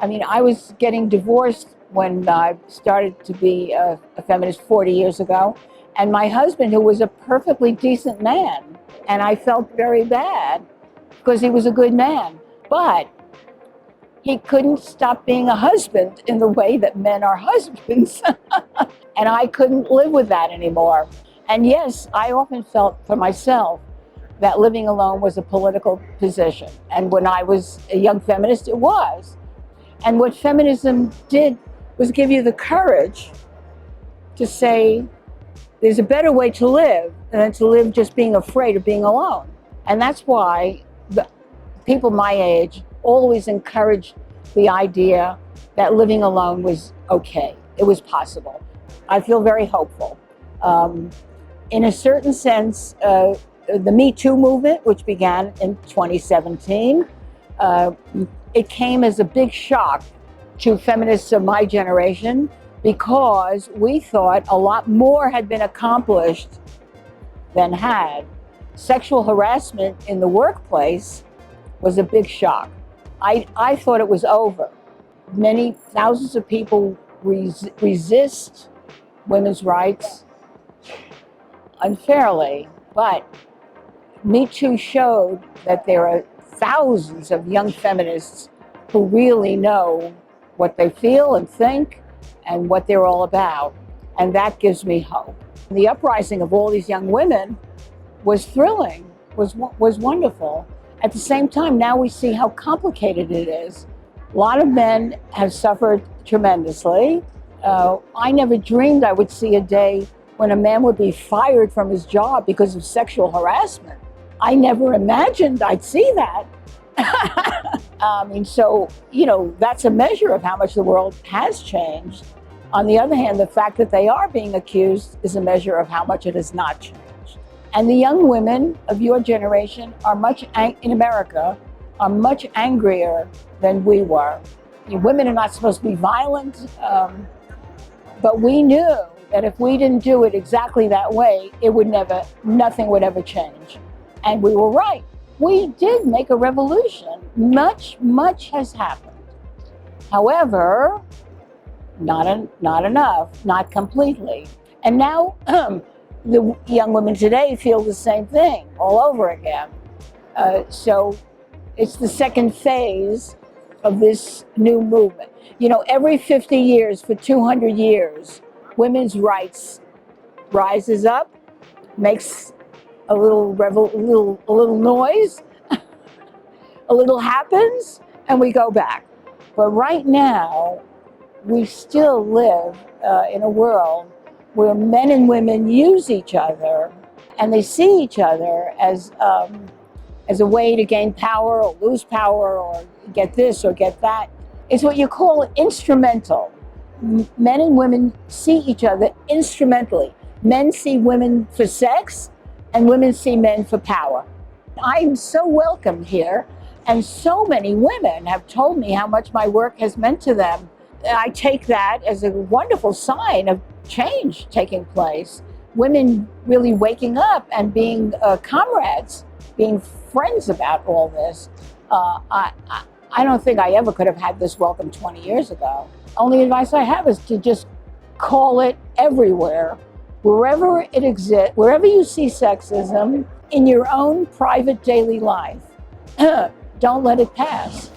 I mean, I was getting divorced when I started to be a feminist 40 years ago. And my husband, who was a perfectly decent man, and I felt very bad because he was a good man. But he couldn't stop being a husband in the way that men are husbands. And I couldn't live with that anymore. And yes, I often felt for myself that living alone was a political position. And when I was a young feminist, it was. And what feminism did was give you the courage to say, there's a better way to live than to live just being afraid of being alone. And that's why the people my age always encouraged the idea that living alone was okay. It was possible. I feel very hopeful. In a certain sense, the Me Too movement, which began in 2017, it came as a big shock to feminists of my generation because we thought a lot more had been accomplished than had. Sexual harassment in the workplace was a big shock. I thought it was over. Many thousands of people resist women's rights unfairly, but Me Too showed that there are thousands of young feminists who really know what they feel and think and what they're all about. And that gives me hope. The uprising of all these young women was thrilling, was wonderful. At the same time, now we see how complicated it is. A lot of men have suffered tremendously. I never dreamed I would see a day when a man would be fired from his job because of sexual harassment. I never imagined I'd see that. So, that's a measure of how much the world has changed. On the other hand, the fact that they are being accused is a measure of how much it has not changed. And the young women of your generation in America are much angrier than we were. Women are not supposed to be violent, but we knew that if we didn't do it exactly that way, nothing would ever change. And we were right. We did make a revolution. Much has happened. However, not enough, not completely. And now the young women today feel the same thing all over again. So it's the second phase of this new movement. Every 50 years, for 200 years, women's rights rises up, makes a little noise, a little happens, and we go back. But right now, we still live in a world where men and women use each other, and they see each other as a way to gain power or lose power or get this or get that. It's what you call instrumental. Men and women see each other instrumentally. Men see women for sex, and women see men for power. I'm so welcome here, and so many women have told me how much my work has meant to them. I take that as a wonderful sign of change taking place. Women really waking up and being comrades, being friends about all this. I don't think I ever could have had this welcome 20 years ago. Only advice I have is to just call it everywhere. Wherever it exists, wherever you see sexism in your own private daily life, don't let it pass.